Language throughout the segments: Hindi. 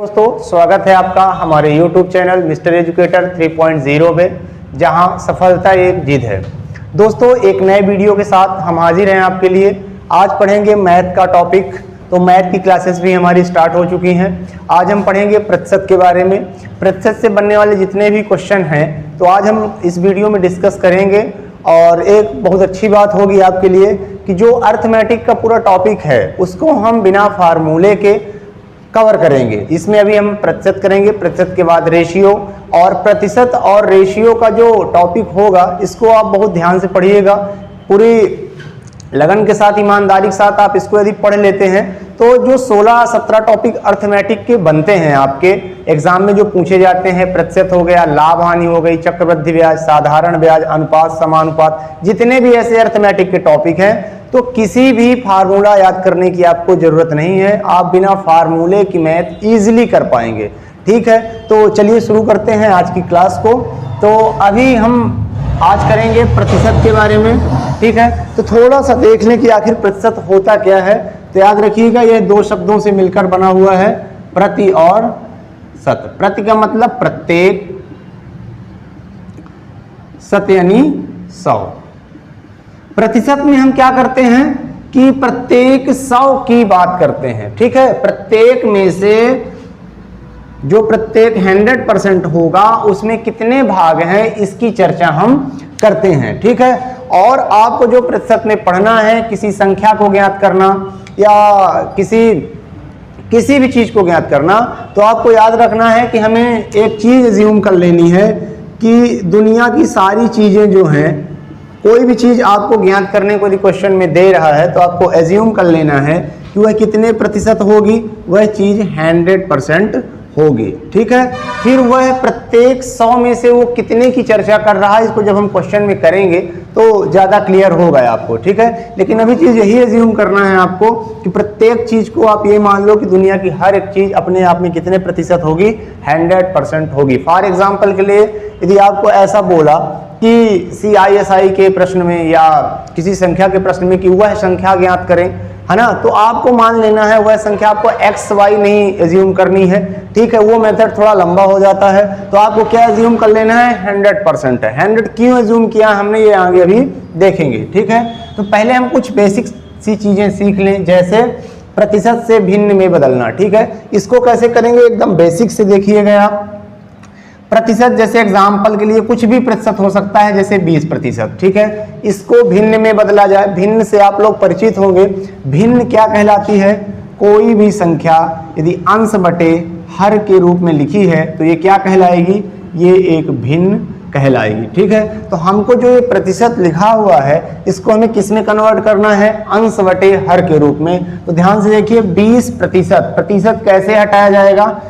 दोस्तों, स्वागत है आपका हमारे YouTube चैनल मिस्टर एजुकेटर 3.0 में, जहां सफलता एक जिद है। दोस्तों, एक नए वीडियो के साथ हम हाजिर हैं आपके लिए। आज पढ़ेंगे मैथ का टॉपिक। तो मैथ की क्लासेस भी हमारी स्टार्ट हो चुकी हैं। आज हम पढ़ेंगे प्रतिशत के बारे में। प्रतिशत से बनने वाले जितने भी क्वेश्चन हैं तो आज हम इस वीडियो में डिस्कस करेंगे। और एक बहुत अच्छी बात होगी आपके लिए कि जो अर्थमेटिक का पूरा टॉपिक है उसको हम बिना फार्मूले के कवर करेंगे। इसमें अभी हम प्रतिशत करेंगे, प्रतिशत के बाद रेशियो, और प्रतिशत और रेशियो का जो टॉपिक होगा इसको आप बहुत ध्यान से पढ़िएगा। पूरी लगन के साथ, ईमानदारी के साथ आप इसको यदि पढ़ लेते हैं तो जो 16-17 टॉपिक अर्थमेटिक के बनते हैं आपके एग्जाम में, जो पूछे जाते हैं, प्रतिशत हो गया, लाभ हानि हो गई, चक्रवृद्धि ब्याज, साधारण ब्याज, अनुपात, समानुपात, जितने भी ऐसे अर्थमेटिक के टॉपिक हैं, तो किसी भी फार्मूला याद करने की आपको जरूरत नहीं है। आप बिना फार्मूले की मैथ इजीली कर पाएंगे। ठीक है, तो चलिए शुरू करते हैं आज की क्लास को। तो अभी हम आज करेंगे प्रतिशत के बारे में। ठीक है, तो थोड़ा सा देख लें कि आखिर प्रतिशत होता क्या है। तो याद रखिएगा, ये दो शब्दों से मिलकर बना हुआ है, प्रति और शत। प्रति का मतलब प्रत्येक, शत यानी 100। प्रतिशत में हम क्या करते हैं कि प्रत्येक 100 की बात करते हैं। ठीक है, प्रत्येक में से जो प्रत्येक 100% होगा उसमें कितने भाग हैं इसकी चर्चा हम करते हैं। ठीक है, और आपको जो प्रतिशत में पढ़ना है, किसी संख्या को ज्ञात करना या किसी भी चीज को ज्ञात करना, तो आपको याद रखना है कि हमें एक चीज अज्यूम कर लेनी है कि दुनिया की सारी चीजें जो हैं, कोई भी चीज आपको ज्ञात करने को यदि क्वेश्चन में दे रहा है तो आपको एज्यूम कर लेना है कि वह कितने प्रतिशत होगी। वह चीज 100% होगी। ठीक है, फिर वह प्रत्येक 100 में से वो कितने की चर्चा कर रहा है, इसको जब हम क्वेश्चन में करेंगे तो ज्यादा क्लियर होगा आपको। ठीक है, लेकिन अभी चीज यही एज्यूम करना है आपको कि प्रत्येक चीज को आप ये मान लो कि दुनिया की हर एक चीज अपने आप में कितने प्रतिशत होगी, 100% होगी। फॉर एग्जाम्पल के लिए यदि आपको ऐसा बोला कि CISI के प्रश्न में या किसी संख्या के प्रश्न में कि वह संख्या ज्ञात करें, है ना, तो आपको मान लेना है वह संख्या, आपको XY नहीं एज्यूम करनी है। ठीक है, वो मेथड थोड़ा लंबा हो जाता है, तो आपको क्या एज्यूम कर लेना है, 100% है। 100 क्यों एज्यूम किया हमने, ये आगे अभी देखेंगे। ठीक है, तो पहले हम कुछ बेसिक सी चीजें सीख लें, जैसे प्रतिशत से भिन्न में बदलना। ठीक है, इसको कैसे करेंगे, एकदम बेसिक से देखिएगा आप। प्रतिशत, जैसे एग्जाम्पल के लिए कुछ भी प्रतिशत हो सकता है, जैसे 20%। ठीक है, इसको भिन्न में बदला जाए। भिन्न से आप लोग परिचित होंगे। भिन्न क्या कहलाती है, कोई भी संख्या यदि अंश बटे हर के रूप में लिखी है तो ये क्या कहलाएगी, ये एक भिन्न कहलाएगी। ठीक है, तो हमको जो ये प्रतिशत लिखा हुआ है इसको हमें किस में कन्वर्ट करना है, अंश बटे हर के रूप में। तो ध्यान से देखिए, 20%, प्रतिशत कैसे हटाया जाएगा,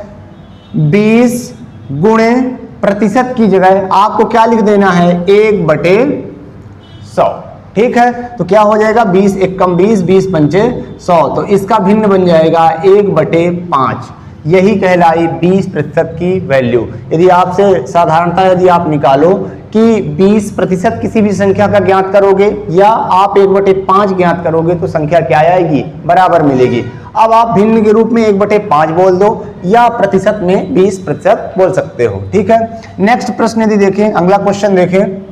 20 गुणे प्रतिशत की जगह आपको क्या लिख देना है, 1/100। ठीक है, तो क्या हो जाएगा, 20 एक कम 20, 20 पंचे 100, तो इसका भिन्न बन जाएगा 1/5। यही कहलाई 20% की वैल्यू। यदि आपसे साधारणतः यदि आप निकालो कि 20% किसी भी संख्या का ज्ञात करोगे या आप 1/5 ज्ञात करोगे तो संख्या क्या आएगी, बराबर मिलेगी। अब आप भिन्न के रूप में 1/5 बोल दो या प्रतिशत में 20% बोल सकते हो। ठीक है, नेक्स्ट प्रश्न यदि देखें, अगला क्वेश्चन देखें,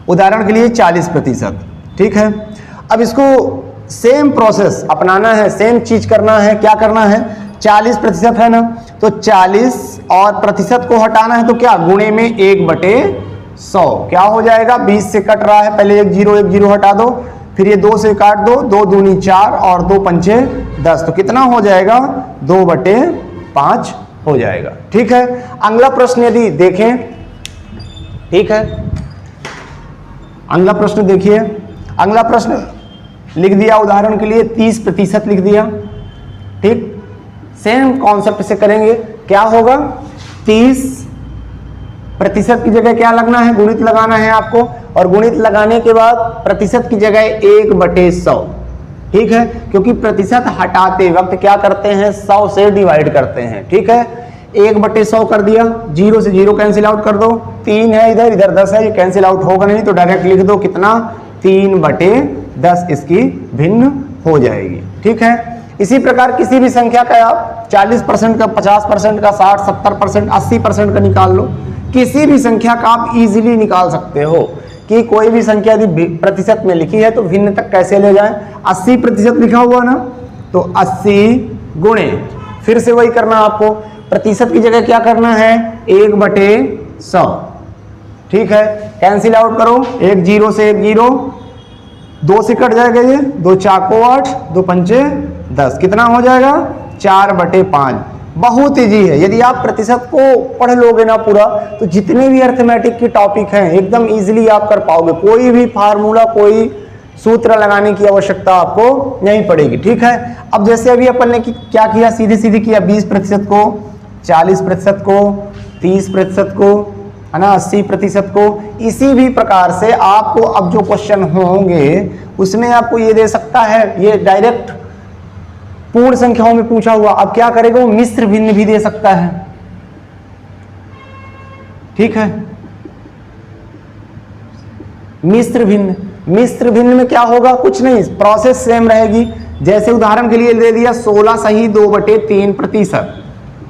उदाहरण के लिए 40%। ठीक है, अब इसको सेम प्रोसेस अपनाना है, सेम चीज करना है। क्या करना है, 40% है ना, तो 40 और प्रतिशत को हटाना है तो क्या, गुणे में 1/100। क्या हो जाएगा, 20 से कट रहा है, पहले एक जीरो हटा दो, फिर ये 2 से काट दो, 2 दूनी 4 और 2 पंचे 10, तो कितना हो जाएगा, 2/5 हो जाएगा। ठीक है, अगला प्रश्न यदि देखें, ठीक है, अगला प्रश्न देखिए। अगला प्रश्न लिख दिया उदाहरण के लिए 30% लिख दिया। ठीक, सेम कॉन्सेप्ट से करेंगे। क्या होगा, 30% की जगह क्या लगना है, गुणित लगाना है आपको, और गुणित लगाने के बाद प्रतिशत की जगह 1/100। ठीक है, क्योंकि प्रतिशत हटाते वक्त क्या करते हैं, 100 से डिवाइड करते हैं। ठीक है, 1/100 कर दिया, 0 से 0 कैंसिल आउट कर दो, 3 है इधर, इधर 10 है, ये कैंसिल आउट होगा नहीं, तो डायरेक्ट लिख दो कितना, 3/10 इसकी भिन्न हो जाएगी। ठीक है, इसी प्रकार किसी भी संख्या का आप 40% का, 50% का, 60, 70%, 80% का निकाल लो। किसी भी संख्या का आप इजीली निकाल सकते हो कि कोई भी संख्या यदि प्रतिशत में लिखी है तो भिन्न तक कैसे ले जाएं। 80% लिखा हुआ ना, तो 80 गुणे, फिर से वही करना आपको, प्रतिशत की जगह क्या करना है, 1/100। ठीक है, कैंसिल आउट करो, 1 0 से 1 0, 2 से कट जाएगा ये, 2 4 8, 2 5 10, कितना हो जाएगा 4/5। बहुत इजी है, यदि आप प्रतिशत को पढ़ लोगे ना पूरा, तो जितने भी अर्थमेटिक के टॉपिक हैं एकदम इजीली आप कर पाओगे। कोई भी फार्मूला, कोई सूत्र लगाने की आवश्यकता आपको नहीं पड़ेगी। ठीक है, अब जैसे अभी अपन ने क्या किया, सीधे सीधे किया, 20% को, 40% को, 30% को, है ना, 80% को। इसी भी प्रकार से आपको अब जो क्वेश्चन होंगे उसमें आपको ये दे सकता है, ये डायरेक्ट पूर्ण संख्याओं में पूछा हुआ, अब क्या करेगा वो मिश्र भिन्न भी दे सकता है। ठीक है, मिश्र भिन्न, मिश्र भिन्न में क्या होगा, कुछ नहीं, प्रोसेस सेम रहेगी। जैसे उदाहरण के लिए दे दिया 16 सही 2/3%।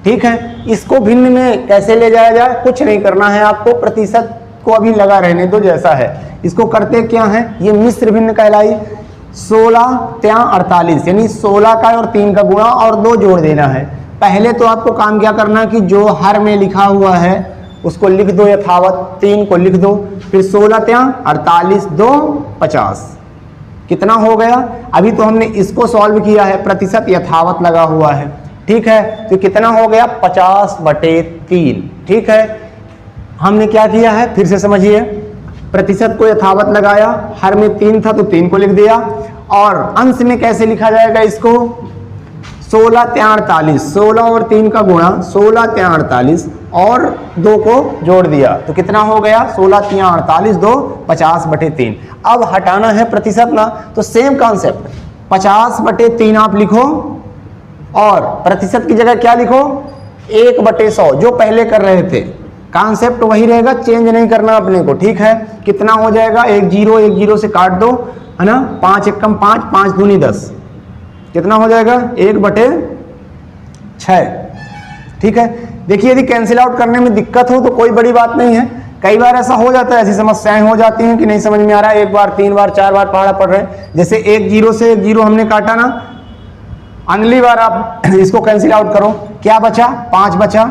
ठीक है, इसको भिन्न में कैसे ले जाया जाए, कुछ नहीं करना है आपको, प्रतिशत को अभी लगा रहने दो जैसा है। इसको करते क्या है, ये मिश्र भिन्न कहलाई। 16 3 48, यानी 16 का और 3 का गुणा और 2 जोड़ देना है। पहले तो आपको काम क्या करना कि जो हर में लिखा हुआ है उसको लिख दो यथावत, 3 को लिख दो, फिर 16 3 48 2 50, कितना हो गया। अभी तो हमने इसको सॉल्व किया है, प्रतिशत यथावत लगा हुआ है। ठीक है, तो कितना हो गया 50/3। ठीक है, हमने क्या किया है फिर से समझिए, प्रतिशत को यथावत लगाया, हर में 3 था तो 3 को लिख दिया, और अंश में कैसे लिखा जाएगा इसको, 16 3 48, 16 और 3 का गुणा, 16 3 48 और 2 को जोड़ दिया तो कितना हो गया 16 3 48 2 50/3। अब हटाना है प्रतिशत ना, तो सेम कॉन्सेप्ट 50/3 आप लिखो और प्रतिशत की जगह क्या लिखो 1/100, जो पहले कर रहे थे। कॉन्सेप्ट वही रहेगा, चेंज नहीं करना अपने को। ठीक है, कितना हो जाएगा 1 0 से काट दो, है ना, 5 एकम 5, 5 दूनी 10, कितना हो जाएगा 1/6। ठीक है, देखिए यदि कैंसिल आउट करने में दिक्कत हो तो कोई बड़ी बात नहीं है। कई बार ऐसा हो जाता है, ऐसी समस्याएं हो जाती हैं कि नहीं समझ में आ रहा है, 1 बार 3 बार 4 बार पढ़ा पढ़ रहे हैं। जैसे 1 0 से 1 0 हमने काटा ना, अगली बार आप इसको कैंसिल आउट करो, क्या बचा 5 बचा,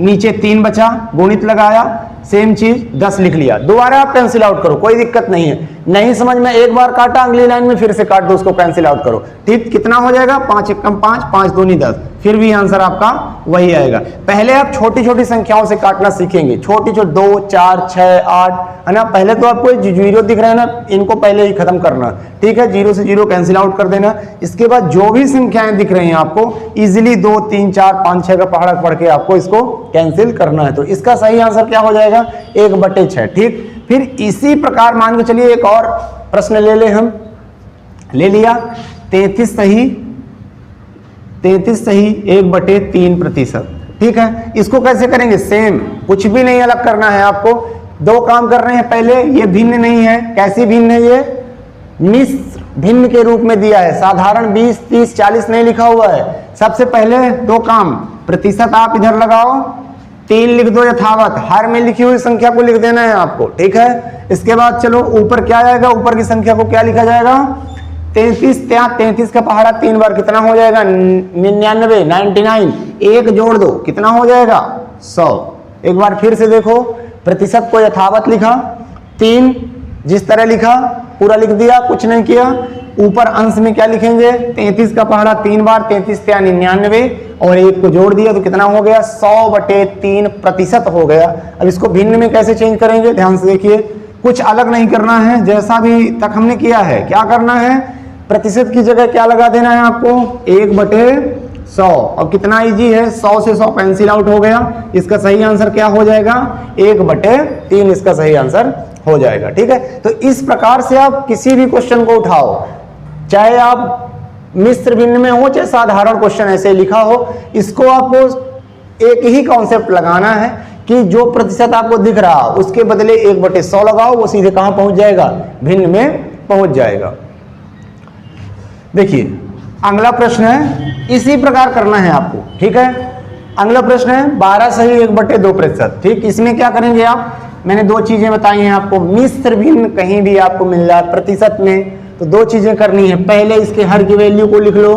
नीचे 3 बचा, गुणित लगाया, सेम चीज 10 लिख लिया। दोबारा आप कैंसिल आउट करो, कोई दिक्कत नहीं है। नहीं समझ में, एक बार काटा, अगली लाइन में फिर से काट दो, उसको कैंसिल आउट करो। ठीक, कितना हो जाएगा 5 एकम 5, 5 दूनी 10, फिर भी आंसर आपका वही आएगा। पहले आप छोटी छोटी संख्याओं से काटना सीखेंगे, छोटी छोटी 2 4 6 8, है ना। पहले तो आपको जीरो दिख रहा है ना, इनको पहले ही खत्म करना। ठीक है, 0 से 0 कैंसिल आउट कर देना। इसके बाद जो भी संख्याएं दिख रही हैं आपको इजिली 2 3 4 5 6 का पहाड़ा पढ़ के आपको इसको कैंसिल करना है। तो इसका सही आंसर क्या हो जाएगा 1/6। ठीक, फिर इसी प्रकार मान के चलिए एक और प्रश्न ले ले, हम ले लिया 33 सही 1/3%। ठीक है, इसको कैसे करेंगे, सेम, कुछ भी नहीं अलग करना है आपको। 2 काम कर रहे हैं, पहले ये भिन्न नहीं है, कैसी भिन्न है, ये मिश्र भिन्न के रूप में दिया है। साधारण 20 30 40 नहीं लिखा हुआ है। सबसे पहले 2 काम, प्रतिशत आप इधर लगाओ, 3 लिख दो यथावत, हर में लिखी हुई संख्या को लिख देना है आपको। ठीक है, इसके बाद चलो ऊपर क्या आएगा, ऊपर की संख्या को क्या लिखा जाएगा 33 का पहाड़ा 3 बार, कितना हो जाएगा 99, 1 जोड़ दो, कितना हो जाएगा 100। एक बार फिर से देखो, प्रतिशत को यथावत लिखा, 3 जिस तरह लिखा पूरा लिख दिया, कुछ नहीं किया। ऊपर अंश में क्या लिखेंगे 33 का पहाड़ा 3 बार, 33 3 99 और 1 को जोड़ दिया तो कितना हो गया 100/3% हो गया। अब इसको भिन्न में कैसे चेंज करेंगे, ध्यान से देखिए, कुछ अलग नहीं करना है, जैसा भी तक हमने किया है। क्या करना है, प्रतिशत की जगह क्या लगा देना है आपको 1/100। और कितना इजी है, 100 से 100 कैंसिल आउट हो गया। इसका सही आंसर क्या हो जाएगा 1/3, इसका सही आंसर हो जाएगा। ठीक है, तो इस प्रकार से आप किसी भी क्वेश्चन को उठाओ, चाहे आप मिश्र भिन्न में हो चाहे साधारण क्वेश्चन ऐसे लिखा हो, इसको आपको एक ही कॉन्सेप्ट लगाना है कि जो प्रतिशत आपको दिख रहा उसके बदले 1/100 लगाओ, वो सीधे कहां पहुंच जाएगा, भिन्न में पहुंच जाएगा। देखिए अगला प्रश्न है, इसी प्रकार करना है आपको, ठीक है। अगला प्रश्न है 12 सही 1/2%, ठीक। इसमें क्या करेंगे आप, मैंने दो चीजें बताई हैं आपको, मिश्र भिन्न कहीं भी आपको मिल जाए प्रतिशत में, तो दो चीजें करनी है। पहले इसके हर की वैल्यू को लिख लो,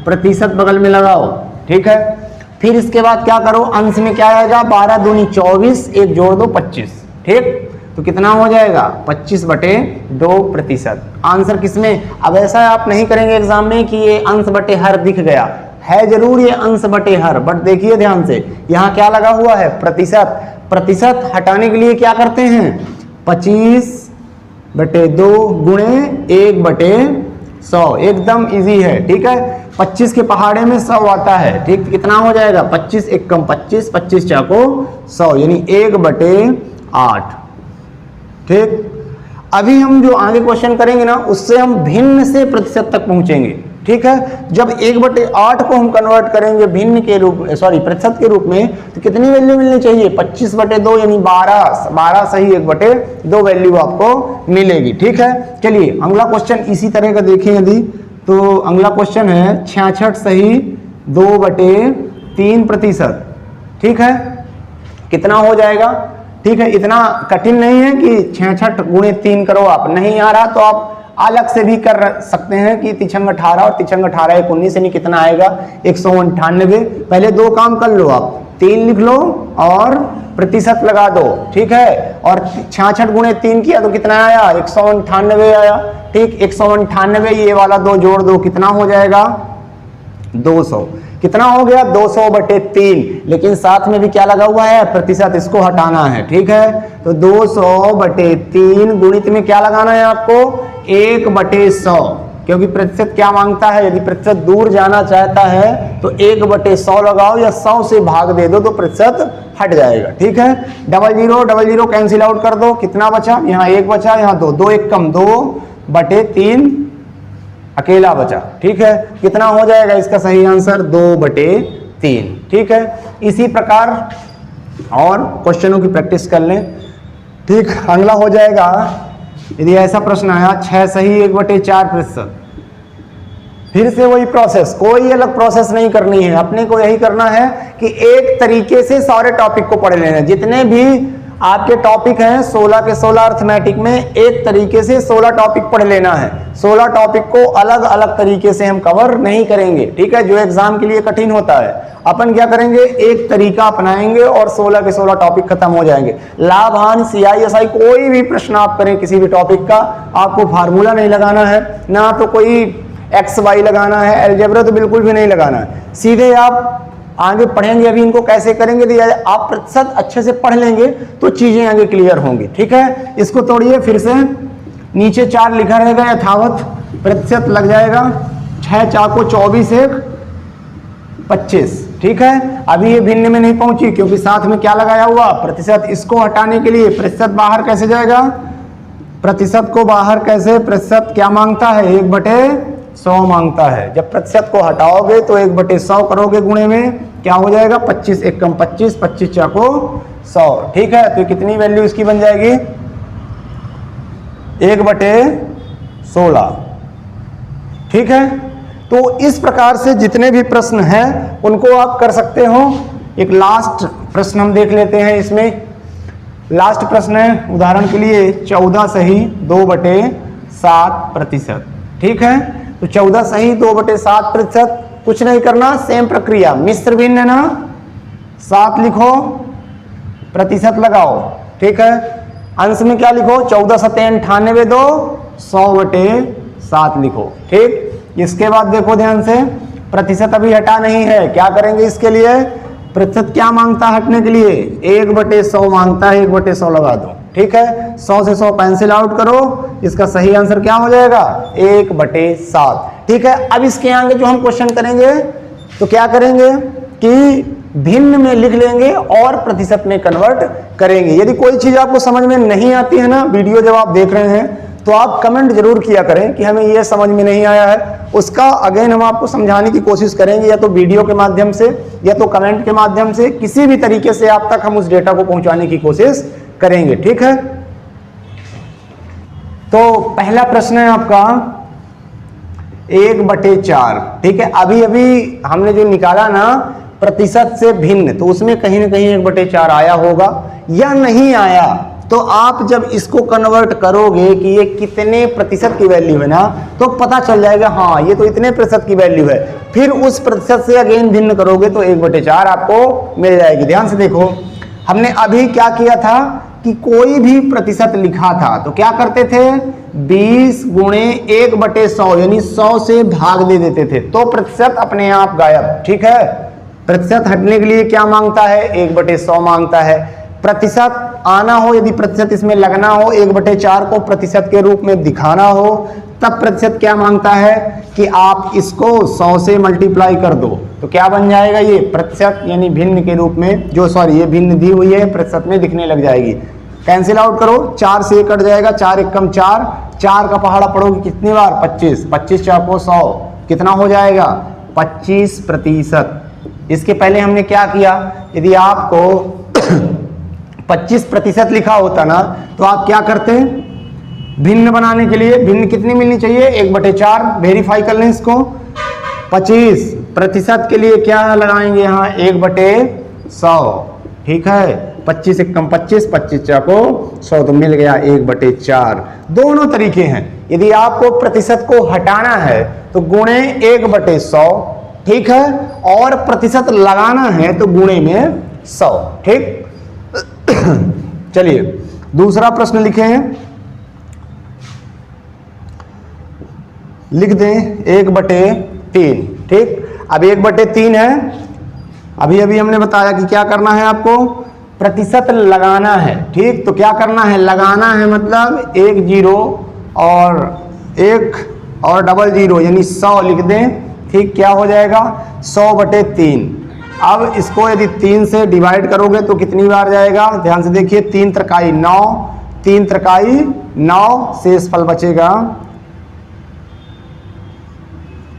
प्रतिशत बगल में लगाओ, ठीक है। फिर इसके बाद क्या करो, अंश में क्या आएगा, 12 दूनी 24, एक जोड़ दो 25, ठीक। तो कितना हो जाएगा 25/2%। आंसर किसमें, अब ऐसा आप नहीं करेंगे एग्जाम में कि ये अंश बटे हर दिख गया है, जरूर ये अंश बटे हर, बट देखिए ध्यान से यहाँ क्या लगा हुआ है, प्रतिशत। प्रतिशत हटाने के लिए क्या करते हैं, 25/2 गुणे 1/100, एकदम इजी है, ठीक है। 25 के पहाड़े में 100 आता है, ठीक। कितना हो जाएगा 25 एक कम 25, 25 चाको 100, यानी 1/8, ठीक। अभी हम जो आगे क्वेश्चन करेंगे ना, उससे हम भिन्न से प्रतिशत तक पहुंचेंगे, ठीक है। जब 1/8 को हम कन्वर्ट करेंगे भिन्न के रूप में, सॉरी प्रतिशत के रूप में, तो कितनी वैल्यू मिलनी चाहिए, 25/2 यानी 12 सही 1/2 वैल्यू आपको मिलेगी, ठीक है। चलिए अगला क्वेश्चन इसी तरह का देखें यदि, तो अगला क्वेश्चन है 66 सही 2/3%, ठीक है। कितना हो जाएगा, ठीक है। इतना कठिन नहीं है कि 66 गुणे 3 करो, आप नहीं आ रहा तो आप अलग से भी कर सकते हैं कि 3 18 और 3 18 1 19, यानी कितना आएगा 198। पहले दो काम कर लो, आप 3 लिख लो और प्रतिशत लगा दो, ठीक है। और 66 गुणे 3 किया तो कितना आया 198 आया, ठीक। 198 ये वाला 2 जोड़ दो, कितना हो जाएगा 200। कितना हो गया 200/3, लेकिन साथ में भी क्या लगा हुआ है, प्रतिशत, इसको हटाना है, ठीक है। तो 200/3 गुणित में क्या लगाना है आपको 1/100, क्योंकि प्रतिशत क्या मांगता है, यदि प्रतिशत दूर जाना चाहता है तो 1/100 लगाओ या 100 से भाग दे दो तो प्रतिशत हट जाएगा, ठीक है। 00 कैंसिल आउट कर दो, कितना बचा, यहाँ 1 बचा, यहाँ 2, 2 एक कम 2/3 अकेला बचा, ठीक है। कितना हो जाएगा इसका सही आंसर 2/3, ठीक है। इसी प्रकार और क्वेश्चनों की प्रैक्टिस कर लें, ठीक। अगला हो जाएगा, यदि ऐसा प्रश्न आया 6 सही 1/4%, फिर से वही प्रोसेस, कोई अलग प्रोसेस नहीं करनी है, अपने को यही करना है कि एक तरीके से सारे टॉपिक को पढ़ लेना। जितने भी आपके टॉपिक हैं 16 के 16 अर्थमेटिक में, एक तरीके से 16 टॉपिक पढ़ लेना है। 16 टॉपिक को अलग अलग तरीके से हम कवर नहीं करेंगे, ठीक है, जो एग्जाम के लिए कठिन होता है। अपन क्या करेंगे, एक तरीका अपनाएंगे और 16 के 16 टॉपिक खत्म हो जाएंगे। लाभ हानि CI SI कोई भी प्रश्न आप करें किसी भी टॉपिक का, आपको फार्मूला नहीं लगाना है, ना तो कोई XY लगाना है, अलजेब्रा तो बिल्कुल भी नहीं लगाना है, सीधे आप आगे पढ़ेंगे। अभी इनको कैसे करेंगे, तो आप प्रतिशत अच्छे से पढ़ लेंगे तो चीजें आगे क्लियर होंगी, ठीक है। इसको तोड़िए फिर से, नीचे 4 लिखा रहेगा यथावत, प्रतिशत लग जाएगा 6 चाको 24 1 25, ठीक है। अभी ये भिन्न में नहीं पहुंची क्योंकि साथ में क्या लगाया हुआ, प्रतिशत। इसको हटाने के लिए प्रतिशत बाहर कैसे जाएगा, प्रतिशत को बाहर कैसे, प्रतिशत क्या मांगता है 1/100 मांगता है। जब प्रतिशत को हटाओगे तो 1/100 करोगे, गुणे में क्या हो जाएगा 25 एक कम 25, 25 चाको 100, ठीक है। तो कितनी वैल्यू इसकी बन जाएगी 1/16, ठीक है। तो इस प्रकार से जितने भी प्रश्न हैं उनको आप कर सकते हो। एक लास्ट प्रश्न हम देख लेते हैं इसमें। लास्ट प्रश्न है उदाहरण के लिए 14 सही 2/7%, ठीक है। तो 14 सही 2/7%, कुछ नहीं करना, सेम प्रक्रिया, मिश्र भिन्न है ना, 7 लिखो, प्रतिशत लगाओ, ठीक है। अंश में क्या लिखो 14 सत्ते 98 दो 100/7 लिखो, ठीक। इसके बाद देखो ध्यान से, प्रतिशत अभी हटा नहीं है, क्या करेंगे इसके लिए, प्रतिशत क्या मांगता है हटने के लिए 1/100 मांगता है, 1/100 लगा दो, ठीक है। 100 से 100 कैंसिल आउट करो, इसका सही आंसर क्या हो जाएगा 1/7, ठीक है। अब इसके आगे जो हम क्वेश्चन करेंगे तो क्या करेंगे कि भिन्न में लिख लेंगे और प्रतिशत में कन्वर्ट करेंगे। यदि कोई चीज आपको समझ में नहीं आती है ना, वीडियो जब आप देख रहे हैं तो आप कमेंट जरूर किया करें कि हमें ये समझ में नहीं आया है, उसका अगेन हम आपको समझाने की कोशिश करेंगे, या तो वीडियो के माध्यम से या तो कमेंट के माध्यम से, किसी भी तरीके से आप तक हम उस डेटा को पहुंचाने की कोशिश करेंगे, ठीक है। तो पहला प्रश्न है आपका 1/4। ठीक है, अभी अभी हमने जो निकाला ना प्रतिशत से भिन्न, तो उसमें कहीं ना कहीं 1/4 आया होगा या नहीं आया। तो आप जब इसको कन्वर्ट करोगे कि ये कितने प्रतिशत की वैल्यू है ना, तो पता चल जाएगा हाँ ये तो इतने प्रतिशत की वैल्यू है। फिर उस प्रतिशत से अगेन भिन्न करोगे तो 1/4 आपको मिल जाएगी। ध्यान से देखो, हमने अभी क्या किया था कि कोई भी प्रतिशत लिखा था तो क्या करते थे, 20 गुणे 1/100 यानी 100 से भाग दे देते थे, तो प्रतिशत अपने आप गायब। ठीक है, प्रतिशत हटने के लिए क्या मांगता है, 1/100 मांगता है। प्रतिशत आना हो, यदि प्रतिशत इसमें लगना हो, 1/4 को प्रतिशत के रूप में दिखाना हो, तब प्रतिशत क्या मांगता है कि आप इसको 100 से मल्टीप्लाई कर दो, तो क्या बन जाएगा ये प्रतिशत यानी भिन्न के रूप में, जो सॉरी ये भिन्न दी हुई है प्रतिशत में दिखने लग जाएगी। कैंसिल आउट करो, 4 से 1 कट जाएगा, 4 एकम 4, 4 का पहाड़ा पड़ोगे कितनी बार, 25, 25 चाको 100, कितना हो जाएगा 25%। इसके पहले हमने क्या किया, यदि आपको 25% लिखा होता ना तो आप क्या करते हैं, भिन्न बनाने के लिए भिन्न कितनी मिलनी चाहिए, 1/4। वेरीफाई कर लें इसको, 25% के लिए क्या लगाएंगे यहाँ 1/100। ठीक है, 25 एकम 25, 25 चाको 100, तो मिल गया 1/4। दोनों तरीके हैं, यदि आपको प्रतिशत को हटाना है तो गुणे 1/100। ठीक है, और प्रतिशत लगाना है तो गुणे में 100। ठीक, चलिए दूसरा प्रश्न लिखे हैं, लिख दें 1/3। ठीक, अब 1/3 है, अभी अभी हमने बताया कि क्या करना है आपको, प्रतिशत लगाना है। ठीक, तो क्या करना है, लगाना है मतलब 1 0 और 1 और 00 यानी 100 लिख दें। ठीक, क्या हो जाएगा 100/3। अब इसको यदि 3 से डिवाइड करोगे तो कितनी बार जाएगा, ध्यान से देखिए, 3 त्रिकाई 9, 3 त्रिकाई 9, शेषफल बचेगा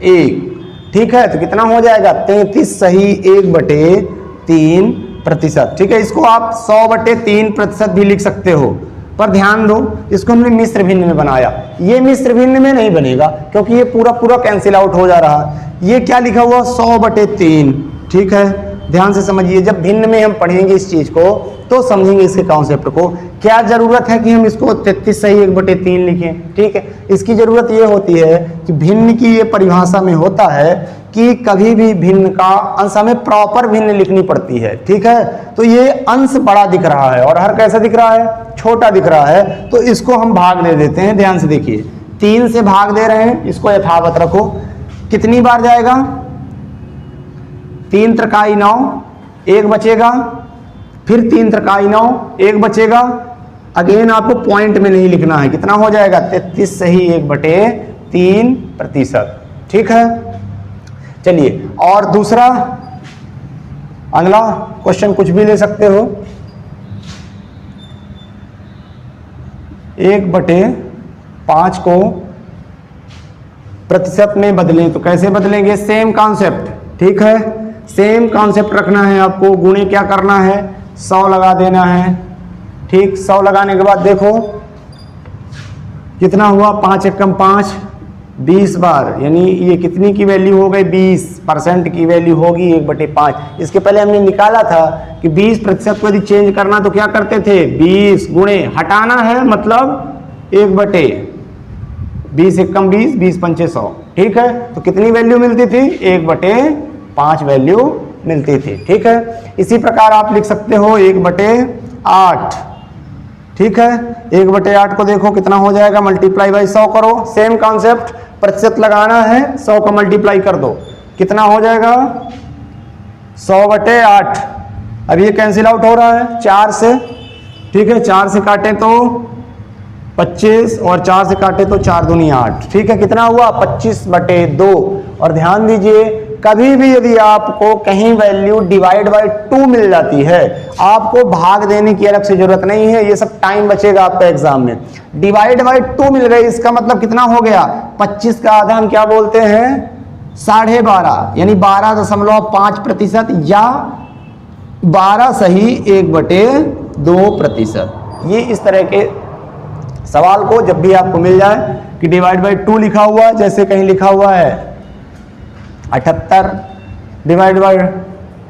1। ठीक है, तो कितना हो जाएगा 33 सही 1/3 प्रतिशत। ठीक है, इसको आप 100/3% भी लिख सकते हो, पर ध्यान दो इसको हमने मिश्र भिन्न में बनाया, ये मिश्र भिन्न में नहीं बनेगा क्योंकि ये पूरा पूरा कैंसिल आउट हो जा रहा है। ये क्या लिखा हुआ 100/3। ठीक है, ध्यान से समझिए, जब भिन्न में हम पढ़ेंगे इस चीज को तो समझेंगे इसके कॉन्सेप्ट को। क्या जरूरत है कि हम इसको 33 सही 1/3 लिखें। ठीक है, इसकी जरूरत ये होती है कि भिन्न की ये परिभाषा में होता है कि कभी भी भिन्न का अंश हमें प्रॉपर भिन्न लिखनी पड़ती है। ठीक है, तो ये अंश बड़ा दिख रहा है और हर कैसा दिख रहा है, छोटा दिख रहा है, तो इसको हम भाग दे देते हैं। ध्यान से देखिए, 3 से भाग दे रहे हैं, इसको यथावत रखो, कितनी बार जाएगा, 3 त्रिकाई 9, 1 बचेगा, फिर 3 त्रिकाई 9, 1 बचेगा। अगेन आपको पॉइंट में नहीं लिखना है, कितना हो जाएगा 33 सही 1/3 प्रतिशत। ठीक है, चलिए और दूसरा अगला क्वेश्चन कुछ भी ले सकते हो, 1/5 को प्रतिशत में बदलें, तो कैसे बदलेंगे, सेम कॉन्सेप्ट। ठीक है, सेम कॉन्सेप्ट रखना है आपको, गुणे क्या करना है 100 लगा देना है। ठीक, 100 लगाने के बाद देखो कितना हुआ, 5 एकम 5, 20 बार, यानी ये कितनी की वैल्यू हो गई, 20% की वैल्यू होगी 1/5। इसके पहले हमने निकाला था कि 20% को यदि चेंज करना तो क्या करते थे, 20 गुणे हटाना है मतलब 1/20 एकम 20, 20 पंचे 100। ठीक है, तो कितनी वैल्यू मिलती थी, 1/5 वैल्यू मिलती थी। ठीक है, इसी प्रकार आप लिख सकते हो 1/8। ठीक है, 1/8 को देखो कितना हो जाएगा, मल्टीप्लाई बाई 100 करो, सेम कॉन्सेप्ट, प्रतिशत लगाना है 100 का मल्टीप्लाई कर दो, कितना हो जाएगा 100/8। अब ये कैंसिल आउट हो रहा है 4 से। ठीक है, 4 से काटे तो 25 और 4 से काटे तो 4 दूनी 8। ठीक है, कितना हुआ 25/2। और ध्यान दीजिए, कभी भी यदि आपको कहीं वैल्यू डिवाइड बाय 2 मिल जाती है, आपको भाग देने की अलग से जरूरत नहीं है, ये सब टाइम बचेगा आपका एग्जाम में। डिवाइड बाय 2 मिल गई, इसका मतलब कितना हो गया, 25 का आधा हम क्या बोलते हैं 12.5, यानी 12.5% या 12 सही 1/2%। ये इस तरह के सवाल को जब भी आपको मिल जाए कि डिवाइड बाई 2 लिखा हुआ है, जैसे कहीं लिखा हुआ है 78 डिवाइड बाई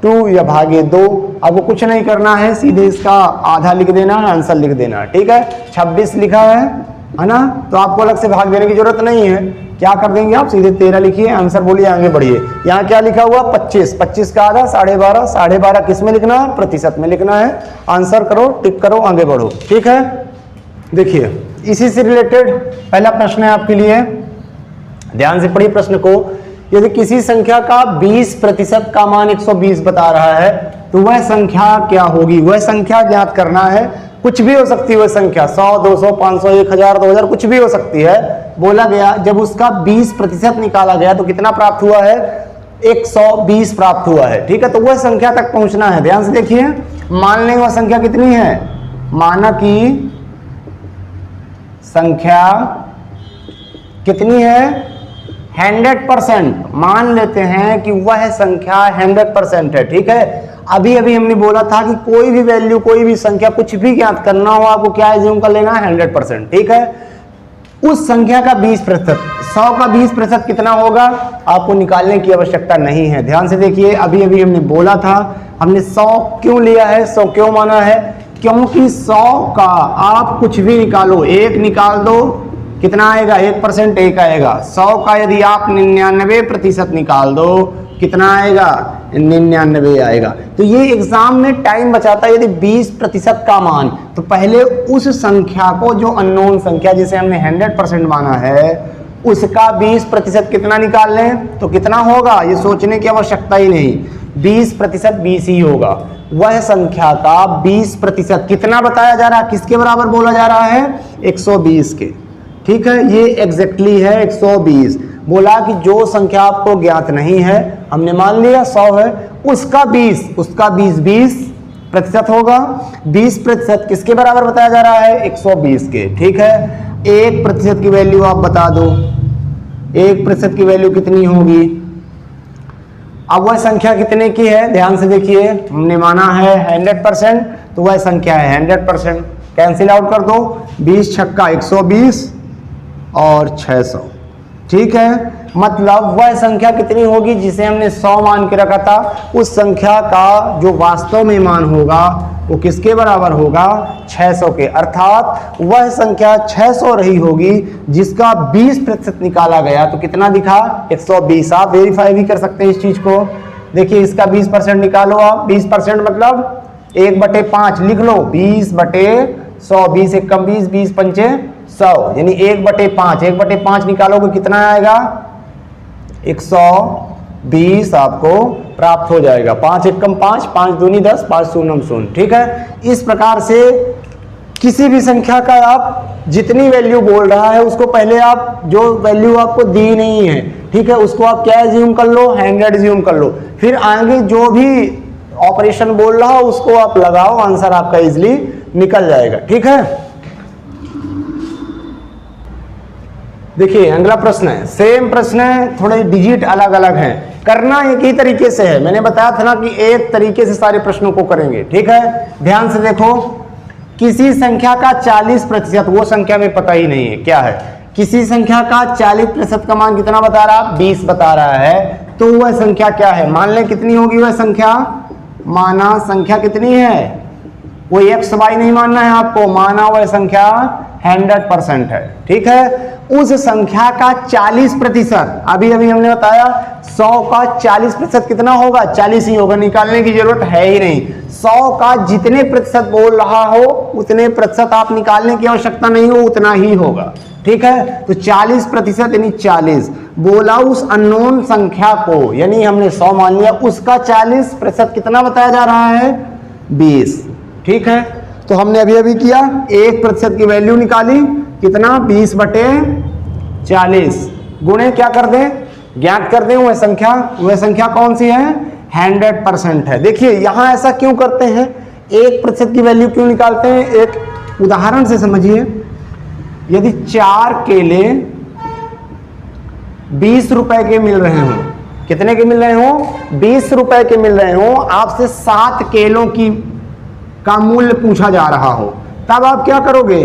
2 या भागे 2, आपको कुछ नहीं करना है, सीधे इसका आधा लिख देना है, आंसर लिख देना है। ठीक है, 26 लिखा है ना, तो आपको अलग से भाग देने की जरूरत नहीं है। क्या कर देंगे आप, सीधे 13 लिखिए, आंसर बोलिए, आगे बढ़िए। यहाँ क्या लिखा हुआ 25, 25 का आधा 12.5, 12.5 किस में लिखना है, प्रतिशत में लिखना है। आंसर करो, टिक करो, आगे बढ़ो। ठीक है, देखिए इसी से रिलेटेड पहला प्रश्न है आपके लिए, ध्यान से पढ़िए प्रश्न को। यदि किसी संख्या का 20% का मान 120 बता रहा है तो वह संख्या क्या होगी, वह संख्या ज्ञात करना है। कुछ भी हो सकती है वह संख्या, 100, 200, 500, 1000, 2000, कुछ भी हो सकती है। बोला गया जब उसका 20% निकाला गया तो कितना प्राप्त हुआ है, 120 प्राप्त हुआ है। ठीक है, तो वह संख्या तक पहुंचना है। ध्यान से देखिए, मान लें वह संख्या कितनी है, माना कि संख्या कितनी है, 100%। मान लेते हैं कि वह संख्या 100% है। ठीक है, अभी अभी हमने बोला था कि कोई भी वैल्यू, कोई भी संख्या, कुछ भी ज्ञात करना हो आपको क्या एज्यूम कर लेना है, 100%। ठीक है, उस संख्या का 20%, 100 का 20% कितना होगा, आपको निकालने की आवश्यकता नहीं है। ध्यान से देखिए, अभी अभी हमने बोला था, हमने 100 क्यों लिया है, 100 क्यों माना है, क्योंकि 100 का आप कुछ भी निकालो, 1 निकाल दो, कितना आएगा, 1% 1 आएगा। 100 का यदि आप 99% निकाल दो, कितना आएगा, 99 आएगा। तो ये एग्जाम में टाइम बचाता है। यदि 20% का मान, तो पहले उस संख्या को, जो अननोन संख्या जिसे हमने 100% माना है, उसका 20% कितना निकाल लें तो कितना होगा, ये सोचने की आवश्यकता ही नहीं, 20% 20 ही होगा। वह संख्या का 20% कितना बताया जा रहा है, किसके बराबर बोला जा रहा है, 120 के। ठीक है, ये एग्जैक्टली है 120। बोला कि जो संख्या आपको ज्ञात नहीं है, हमने मान लिया 100 है, उसका 20% होगा। 20% किसके बराबर बताया जा रहा है, 120 के। ठीक है, 1% की वैल्यू आप बता दो, 1% की वैल्यू कितनी होगी। अब वह संख्या कितने की है, ध्यान से देखिए, हमने माना है 100%, तो वह संख्या है 100%। कैंसिल आउट कर दो, 20 छक्का 120 और 600। ठीक है, मतलब वह संख्या कितनी होगी जिसे हमने 100 मान के रखा था, उस संख्या का जो वास्तव में मान होगा वो किसके बराबर होगा, 600 के। अर्थात वह संख्या 600 रही होगी जिसका 20% निकाला गया, तो कितना दिखा, 120। आप वेरीफाई भी कर सकते हैं इस चीज को। देखिए, इसका 20% निकालो आप, 20% मतलब 1/5 लिख लो, 20/100, 20 एकम 20, 20 पंचे 100, यानी 1/5, 1/5 निकालोगे कितना आएगा, 120 आपको प्राप्त हो जाएगा। 5 एकम 5, 5 दूनी 10, 5 शून्यम 0। ठीक है, इस प्रकार से किसी भी संख्या का आप जितनी वैल्यू बोल रहा है, उसको पहले आप, जो वैल्यू आपको दी नहीं है, ठीक है, उसको आप क्या एज्यूम कर लो, 100 एज्यूम कर लो। फिर आगे जो भी ऑपरेशन बोल रहा हो उसको आप लगाओ, आंसर आपका इजिली निकल जाएगा। ठीक है, देखिए अगला प्रश्न है, सेम प्रश्न है, थोड़े डिजिट अलग अलग हैं, करना एक ही तरीके से है। मैंने बताया था ना कि एक तरीके से सारे प्रश्नों को करेंगे। ठीक है, ध्यान से देखो, किसी संख्या का 40%, वो संख्या में पता ही नहीं है क्या है, किसी संख्या का 40% का मान कितना बता रहा है, 20 बता रहा है, तो वह संख्या क्या है, मान लें कितनी होगी वह संख्या, माना संख्या कितनी है, कोई एक्स वाई नहीं मानना है आपको, माना वह संख्या 100% है। ठीक है, उस संख्या का 40%, अभी अभी हमने बताया 100 का 40% कितना होगा, 40 ही होगा, निकालने की जरूरत है ही नहीं। 100 का जितने प्रतिशत बोल रहा हो उतने प्रतिशत आप निकालने की आवश्यकता नहीं हो, उतना ही होगा। ठीक है, तो 40% यानी 40 बोला उस अननोन संख्या को, यानी हमने 100 मान लिया, उसका 40% कितना बताया जा रहा है, 20। ठीक है, तो हमने अभी अभी किया, 1% की वैल्यू निकाली, कितना, 20/40 गुणे क्या कर दें, ज्ञात कर दें वह संख्या कौन सी है, 100% है। देखिए यहां ऐसा क्यों करते हैं, 1% की वैल्यू क्यों निकालते हैं, एक उदाहरण से समझिए। यदि 4 केले 20 रुपए के मिल रहे हो, कितने के मिल रहे हो, 20 रुपए के मिल रहे हो, आपसे 7 केलों का मूल्य पूछा जा रहा हो, तब आप क्या करोगे,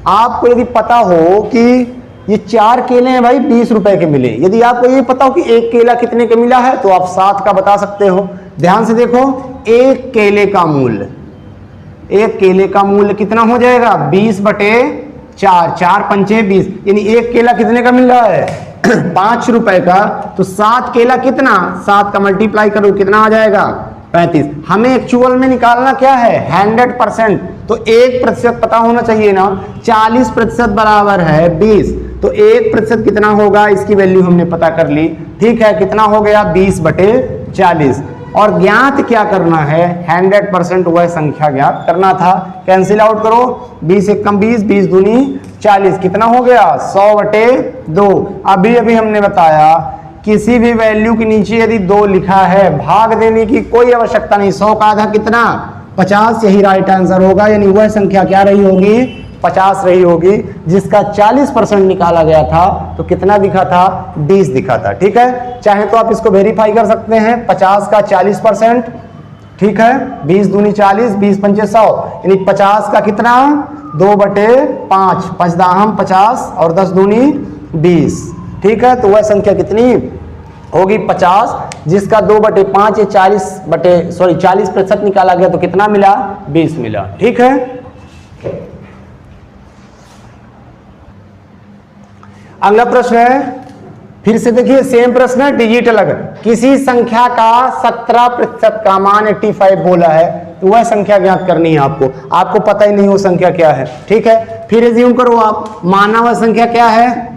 आपको यदि पता हो कि ये 4 केले हैं भाई 20 रुपए के मिले। यदि आपको ये पता हो कि एक केला कितने का मिला है तो आप 7 का बता सकते हो। ध्यान से देखो, एक केले का मूल्य, एक केले का मूल्य कितना हो जाएगा 20/4, 4 पंचे 20, यानी एक केला कितने का मिल रहा है 5 रुपए का। तो 7 केला कितना, 7 का मल्टीप्लाई करो कितना आ जाएगा 35। हमें एक्चुअल में निकालना क्या है 100%, तो 1% पता होना चाहिए ना। 40% बराबर है 20, तो 1% कितना होगा, इसकी वैल्यू हमने पता कर ली। ठीक है, कितना हो गया 20/40। और ज्ञात क्या करना है 100% वह संख्या ज्ञात करना था। कैंसिल आउट करो, 20 एकम 20, 20 दूनी 40, कितना हो गया 100/2। अभी अभी हमने बताया किसी भी वैल्यू के नीचे यदि 2 लिखा है भाग देने की कोई आवश्यकता नहीं। 100 का आधा कितना 50, यही राइट आंसर होगा। यानी वह संख्या क्या रही होगी 50 रही होगी, जिसका 40% निकाला गया था। तो कितना दिखा था 20 दिखा था। ठीक है, चाहे तो आप इसको वेरीफाई कर सकते हैं 50 का 40%। ठीक है, 20 दूनी 40, 20 पंचे 100, यानी 50 का कितना 2/5, 5 दाहम 50 और 10 दूनी 20। ठीक है, तो वह संख्या कितनी होगी 50, जिसका 2/5 या 40% निकाला गया। तो कितना मिला 20 मिला। ठीक है, अगला प्रश्न है, फिर से देखिए सेम प्रश्न है, डिजिटल। अगर किसी संख्या का 17% का मान 85 बोला है तो वह संख्या ज्ञात करनी है आपको। आपको पता ही नहीं वो संख्या क्या है। ठीक है, फिर एज्यूम करो आप, माना वह संख्या क्या है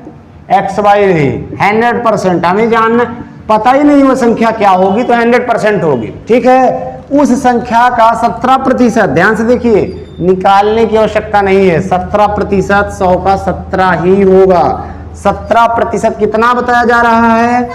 XY नहीं, 100%। हमें जानना पता ही नहीं वो संख्या क्या होगी, तो 100% होगी। ठीक है, उस संख्या का 17%, ध्यान से देखिए निकालने की आवश्यकता नहीं है। 17%, 100 का 17 ही होगा। 17% कितना बताया जा रहा है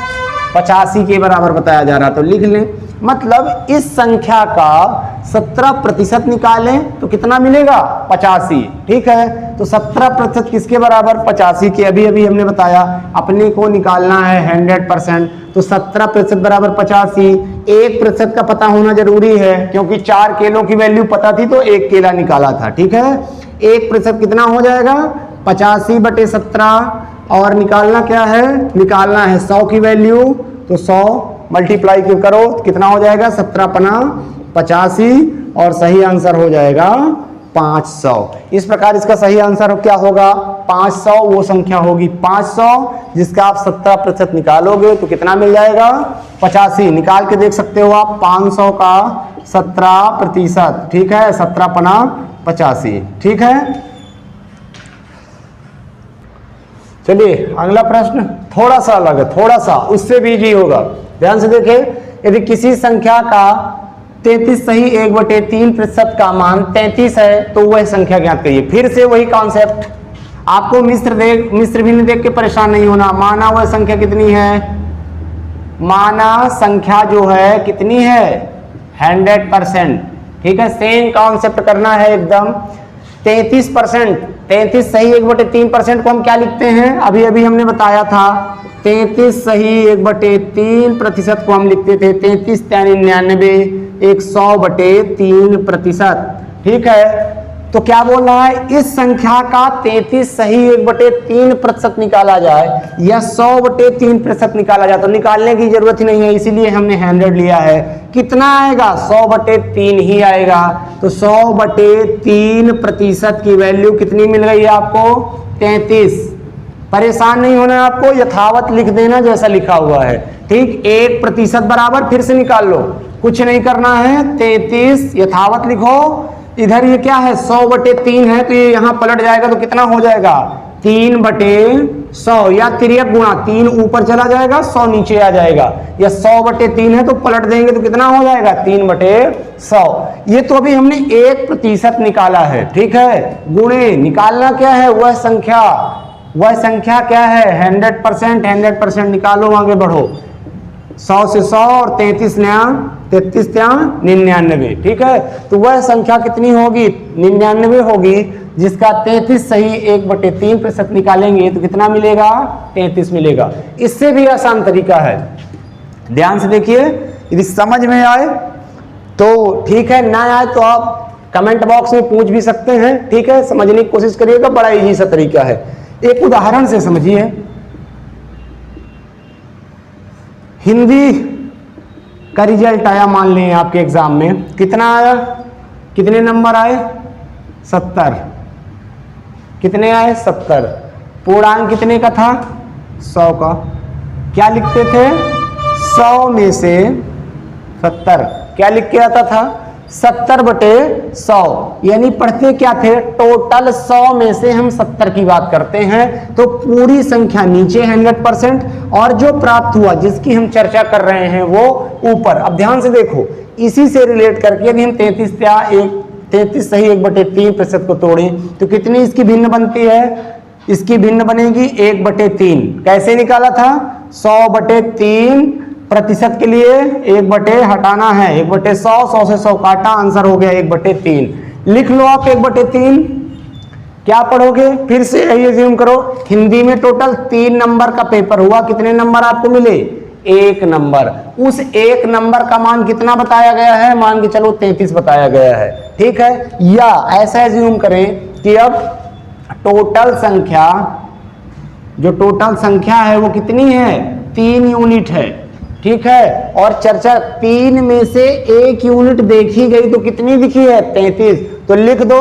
85 के बराबर बताया जा रहा, तो लिख लें। मतलब इस संख्या का 17% निकालें तो कितना मिलेगा 85। ठीक है, तो 17% किसके बराबर 85 के। अभी अभी हमने बताया अपने को निकालना है 100%, तो 17% बराबर 85। 1% का पता होना जरूरी है, क्योंकि 4 केलों की वैल्यू पता थी तो 1 केला निकाला था। ठीक है, 1% कितना हो जाएगा 85/17, और निकालना क्या है, निकालना है 100 की वैल्यू। तो 100 मल्टीप्लाई करो कितना हो जाएगा 17×85, और सही आंसर हो जाएगा 500। इस प्रकार इसका सही आंसर क्या होगा 500। वो संख्या होगी 500, जिसका आप 17% निकालोगे तो कितना मिल जाएगा 85। निकाल के देख सकते हो आप, 500 का 17%। ठीक है, 17×85। ठीक है, चलिए अगला प्रश्न थोड़ा सा अलग है, थोड़ा सा उससे भी इजी होगा। ध्यान से देखें, यदि किसी संख्या का 33 सही 1/3% का मान 33 है तो वह संख्या ज्ञात करिए। फिर से वही कॉन्सेप्ट, आपको मिस्र भी देख के परेशान नहीं होना। माना वह संख्या कितनी है, माना संख्या जो है कितनी है 100%। ठीक है, सेम कॉन्सेप्ट करना है एकदम। 33%, 33 सही 1/3% को हम क्या लिखते हैं, अभी अभी हमने बताया था 33 सही 1/3% को हम लिखते थे 33 × 99, 100/3%। ठीक है, तो क्या बोल रहा है, इस संख्या का 33 सही 1/3% निकाला जाए या 100/3% निकाला जाए, तो निकालने की जरूरत ही नहीं है, इसीलिए हमने 100 लिया है। कितना आएगा 100/3 ही आएगा। तो 100/3% की वैल्यू कितनी मिल गई है आपको 33। परेशान नहीं होना है आपको, यथावत लिख देना जैसा लिखा हुआ है। ठीक, 1% बराबर, फिर से निकाल लो, कुछ नहीं करना है, 33 यथावत लिखो। इधर ये क्या है 100/3 है, तो ये यहां पलट जाएगा तो कितना हो जाएगा 3/100, या तिर्यक गुणा 3 ऊपर चला जाएगा 100 नीचे आ जाएगा, या 100/3 है तो पलट देंगे तो कितना हो जाएगा 3/100। ये तो अभी हमने 1% निकाला है। ठीक है, गुणे निकालना क्या है, वह संख्या क्या है 100%। 100% निकालो, आगे बढ़ो, 100 से 100 और 33 × 99। ठीक है, तो वह संख्या कितनी होगी 99 होगी, जिसका 33 सही 1/3% निकालेंगे तो कितना मिलेगा 33 मिलेगा। इससे भी आसान तरीका है, ध्यान से देखिए, यदि समझ में आए तो ठीक है, ना आए तो आप कमेंट बॉक्स में पूछ भी सकते हैं। ठीक है, समझने की कोशिश करिएगा, बड़ा इजी सा तरीका है। एक उदाहरण से समझिए। हिंदी का रिजल्ट आया, मान लें आपके एग्जाम में कितना आया, कितने नंबर आए, 70। कितने आए, 70। पूर्णांक कितने का था, 100 का। क्या लिखते थे, 100 में से 70। क्या लिख के आता था, 70/100। यानी पढ़ते क्या थे, टोटल 100 में से हम 70 की बात करते हैं, तो पूरी संख्या नीचे 100% और जो प्राप्त हुआ, जिसकी हम चर्चा कर रहे हैं, वो ऊपर। अब ध्यान से देखो, इसी से रिलेट करके यदि हम 33 सही 1/3% को तोड़ें तो कितनी इसकी भिन्न बनती है, इसकी भिन्न बनेगी 1/3। कैसे निकाला था, 100/3% के लिए 1 हटाना है, 1/100, 100 से 100 काटा, आंसर हो गया 1/3। लिख लो आप 1/3। क्या पढ़ोगे, फिर से यही अज्यूम करो, हिंदी में टोटल 3 नंबर का पेपर हुआ, कितने नंबर आपको मिले, 1 नंबर। उस 1 नंबर का मान कितना बताया गया है, मान के चलो 33 बताया गया है, ठीक है। या ऐसा अज्यूम करें कि अब टोटल संख्या, जो टोटल संख्या है वो कितनी है, 3 यूनिट है, ठीक है। और चर्चा 3 में से 1 यूनिट देखी गई तो कितनी दिखी है, 33। तो लिख दो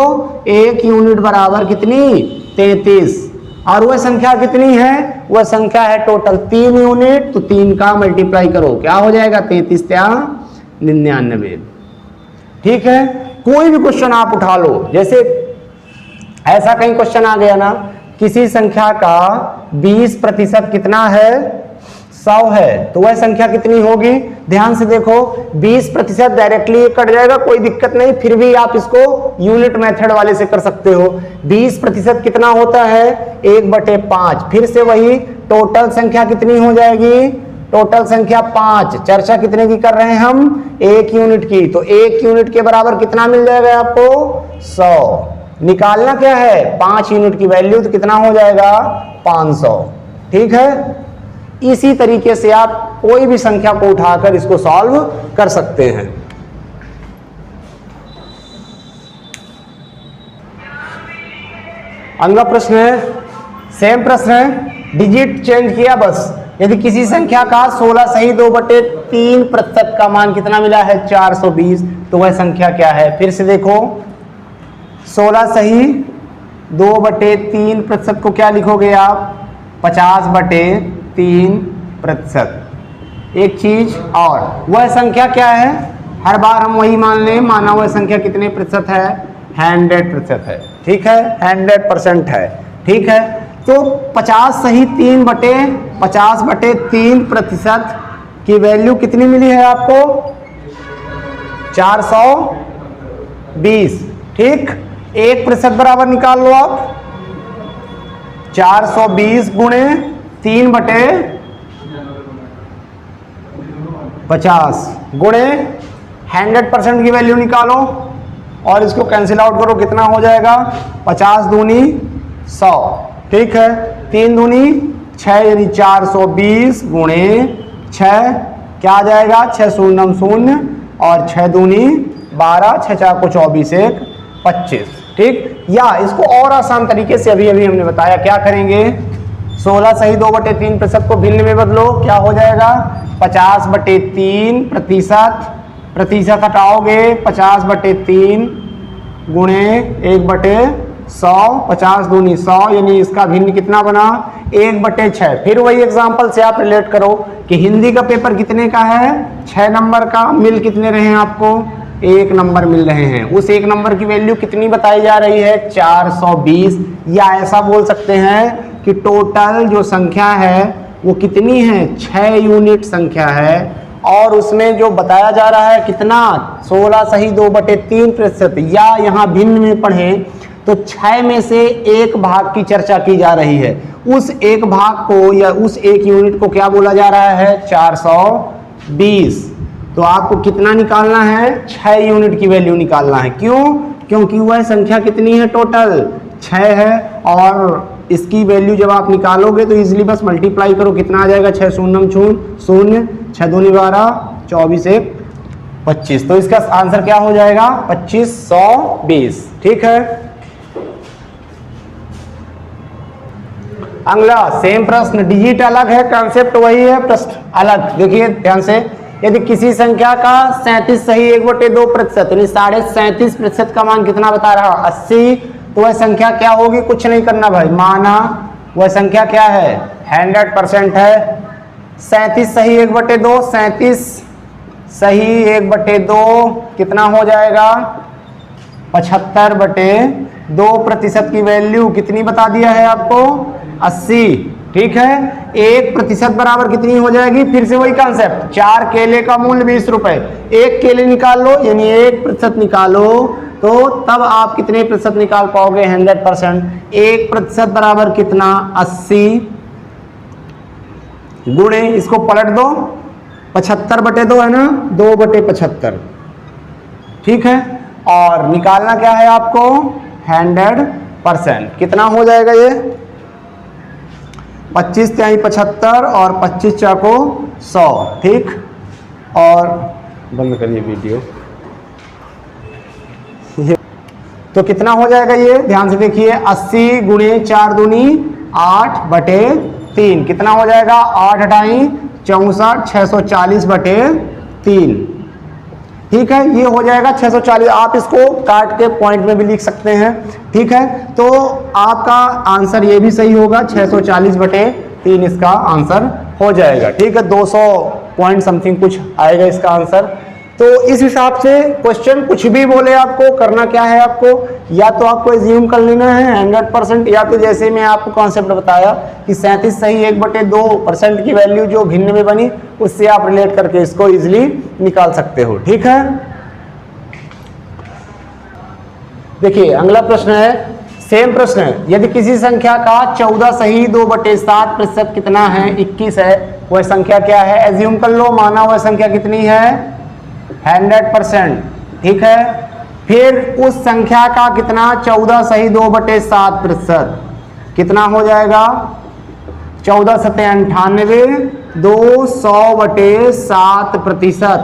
1 यूनिट बराबर कितनी, 33। और वह संख्या कितनी है, वह संख्या है टोटल 3 यूनिट, तो 3 का मल्टीप्लाई करो, क्या हो जाएगा, 33 × 99। ठीक है। कोई भी क्वेश्चन आप उठा लो, जैसे ऐसा कहीं क्वेश्चन आ गया ना, किसी संख्या का 20% कितना है, 100 है, तो वह संख्या कितनी होगी। ध्यान से देखो, 20% डायरेक्टली कट जाएगा, कोई दिक्कत नहीं, फिर भी आप इसको यूनिट मेथड वाले से कर सकते हो। 20% कितना होता है, 1/5। फिर से वही टोटल संख्या कितनी हो जाएगी, टोटल संख्या 5। चर्चा कितने की कर रहे हैं हम, 1 यूनिट की, तो 1 यूनिट के बराबर कितना मिल जाएगा आपको, 100। निकालना क्या है, 5 यूनिट की वैल्यू, तो कितना हो जाएगा, 500। ठीक है। इसी तरीके से आप कोई भी संख्या को उठाकर इसको सॉल्व कर सकते हैं। अगला प्रश्न है, सेम प्रश्न है, डिजिट चेंज किया बस। यदि किसी संख्या का 16 सही 2/3% का मान कितना मिला है, 420, तो वह संख्या क्या है। फिर से देखो, 16 सही 2/3% को क्या लिखोगे आप, 50/3%। एक चीज और, वह संख्या क्या है, हर बार हम वही मान लें, माना वह संख्या कितने प्रतिशत है, 100% है, ठीक है, 100% है, ठीक है। तो 50 सही 3/50/3% की वैल्यू कितनी मिली है आपको, 420, ठीक। 1% बराबर निकाल लो आप, 420 गुणे 3/50 गुणे 100% की वैल्यू निकालो और इसको कैंसिल आउट करो, कितना हो जाएगा, 50 दूनी 100, ठीक है। 3 दूनी 6, यानी 420 गुणे 6 क्या आ जाएगा, 6 शून्य 0 और 6 दूनी 12, 6 4 को 24, 1 25, ठीक। या इसको और आसान तरीके से अभी हमने बताया, क्या करेंगे, 16 सही 2/3% को भिन्न में बदलो, क्या हो जाएगा, 50/3%, प्रतिशत हटाओगे, 50/3 गुणे 1/100, 50 दूनी 100, यानी इसका भिन्न कितना बना, 1/6। फिर वही एग्जांपल से आप रिलेट करो कि हिंदी का पेपर कितने का है, 6 नंबर का, मिल कितने रहे हैं आपको, 1 नंबर मिल रहे हैं। उस 1 नंबर की वैल्यू कितनी बताई जा रही है, 420। या ऐसा बोल सकते हैं कि टोटल जो संख्या है वो कितनी है, 6 यूनिट संख्या है, और उसमें जो बताया जा रहा है कितना, 16 सही 2/3%। या यहाँ भिन्न में पढ़ें तो 6 में से 1 भाग की चर्चा की जा रही है, उस 1 भाग को या उस 1 यूनिट को क्या बोला जा रहा है, 420। तो आपको कितना निकालना है, 6 यूनिट की वैल्यू निकालना है। क्यों, क्योंकि वह संख्या कितनी है, टोटल 6 है, और इसकी वैल्यू जब आप निकालोगे तो इजीली बस मल्टीप्लाई करो, कितना आ जाएगा, 6 शून्य 0, 6 दूनी 12, 24 1 25। तो इसका आंसर क्या हो जाएगा, 2520, ठीक है। अगला सेम प्रश्न, डिजिट अलग है, कॉन्सेप्ट वही है, प्रश्न अलग। देखिए ध्यान से, यदि किसी संख्या का 37 सही 1/2% यानी 37.5% का मान कितना बता रहा, 80, तो वह संख्या क्या होगी? कुछ नहीं करना भाई, माना वह संख्या क्या है? 100% है। 37 सही 1/2, 37 सही 1/2 कितना हो जाएगा? 75/2% की वैल्यू कितनी बता दिया है आपको? 80। ठीक है, 1% बराबर कितनी हो जाएगी? फिर से वही कॉन्सेप्ट, 4 केले का मूल्य 20 रुपए, 1 केले निकाल लो यानी 1% निकालो, तो तब आप कितने प्रतिशत निकाल पाओगे? 100%। 1% बराबर कितना? 80 गुणे, इसको पलट दो, 75/2 है ना, 2/75। ठीक है, और निकालना क्या है आपको? 100%। कितना हो जाएगा ये? 25 तिहाई 75 और 25 चाको 100। ठीक, और बंद करिए वीडियो। तो कितना हो जाएगा ये? ध्यान से देखिए, 80 गुणे 4 दूनी 8/3 कितना हो जाएगा? 8 × 64 640/3। ठीक है, ये हो जाएगा 640। आप इसको काट के पॉइंट में भी लिख सकते हैं। ठीक है, तो आपका आंसर ये भी सही होगा, 640/3 इसका आंसर हो जाएगा। ठीक है, 200 पॉइंट समथिंग कुछ आएगा इसका आंसर। तो इस हिसाब से क्वेश्चन कुछ भी बोले आपको करना क्या है, आपको या तो आपको एज्यूम कर लेना है 100%, या तो जैसे मैं आपको कॉन्सेप्ट बताया कि 37 सही 1/2% की वैल्यू जो भिन्न में बनी, उससे आप रिलेट करके इसको इजीली निकाल सकते हो। ठीक है, देखिए अगला प्रश्न है, सेम प्रश्न है, यदि किसी संख्या का 14 सही 2/7% कितना है? 21 है। वह संख्या क्या है? एज्यूम कर लो, माना वह संख्या कितनी है? 100%। ठीक है, फिर उस संख्या का कितना? 14 सही 2/7% कितना हो जाएगा? 14 सत्ते 98, 100/7%।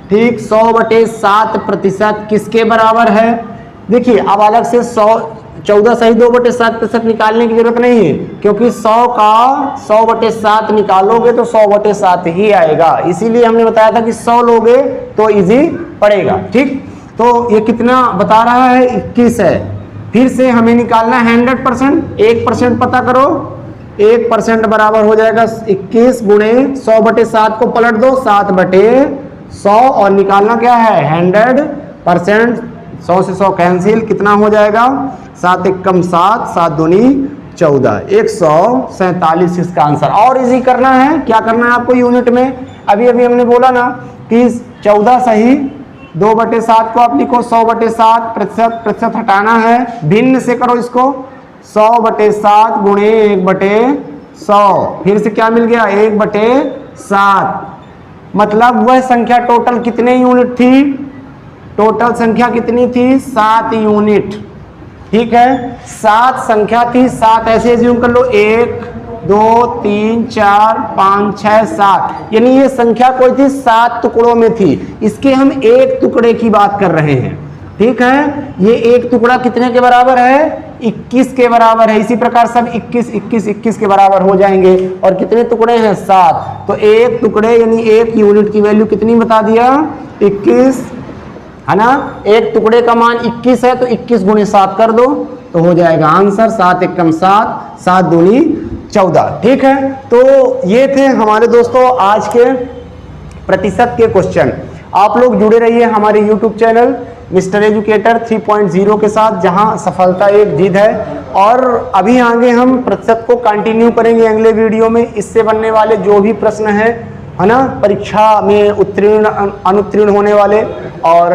ठीक, 100/7% किसके बराबर है? देखिए अब अलग से 14 सही 2/7% निकालने की जरूरत नहीं है, क्योंकि 100 का 100/7 निकालोगे तो 100/7 ही आएगा। इसीलिए हमने बताया था कि 100 लोगे तो इजी पड़ेगा। ठीक, तो ये कितना बता रहा है? 21 है। फिर से हमें निकालना है 100%। 1% पता करो, 1% बराबर हो जाएगा 21 गुणे 100/7 को पलट दो 7/100, और निकालना क्या है? 100%। 100 से 100 कैंसिल, कितना हो जाएगा? 7 एकम 7, 7 दूनी 14, 147 इसका आंसर। और इजी करना है, क्या करना है आपको यूनिट में? अभी अभी हमने बोला ना कि 14 सही 2/7 को आप लिखो 100/7, प्रतिशत हटाना है, भिन्न से करो इसको, 100/7 गुणे 1/100, फिर से क्या मिल गया? 1/7। मतलब वह संख्या टोटल कितने यूनिट थी? टोटल संख्या कितनी थी? 7 यूनिट। ठीक है, 7 संख्या थी, 7 ऐसे एज्यूम कर लो, 1 2 3 4 5 6 7, यानी ये संख्या कोई थी 7 टुकड़ों में थी। इसके हम एक टुकड़े की बात कर रहे हैं। ठीक है, ये एक टुकड़ा कितने के बराबर है? 21 के बराबर है। इसी प्रकार सब 21 21 21 के बराबर हो जाएंगे। और कितने टुकड़े हैं? 7। तो एक टुकड़े यानी एक यूनिट की वैल्यू कितनी बता दिया? 21 है ना। एक टुकड़े का मान 21 है, तो 21 गुणे 7 कर दो तो हो जाएगा आंसर 7 एकम 7, 7 दूनी 14। ठीक है, तो ये थे हमारे दोस्तों आज के प्रतिशत के क्वेश्चन। आप लोग जुड़े रहिए हमारे YouTube चैनल मिस्टर एजुकेटर 3.0 के साथ, जहां सफलता एक जिद है। और अभी आगे हम प्रतिशत को कंटिन्यू करेंगे अगले वीडियो में। इससे बनने वाले जो भी प्रश्न है ना, परीक्षा में उत्तीर्ण अनुत्तीर्ण होने वाले और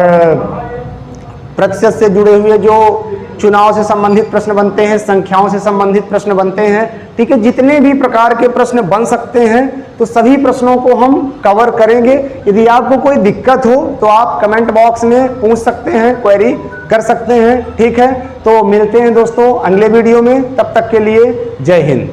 प्रतिशत से जुड़े हुए जो चुनाव से संबंधित प्रश्न बनते हैं, संख्याओं से संबंधित प्रश्न बनते हैं, ठीक है, जितने भी प्रकार के प्रश्न बन सकते हैं तो सभी प्रश्नों को हम कवर करेंगे। यदि आपको कोई दिक्कत हो तो आप कमेंट बॉक्स में पूछ सकते हैं, क्वेरी कर सकते हैं। ठीक है, तो मिलते हैं दोस्तों अगले वीडियो में, तब तक के लिए जय हिंद।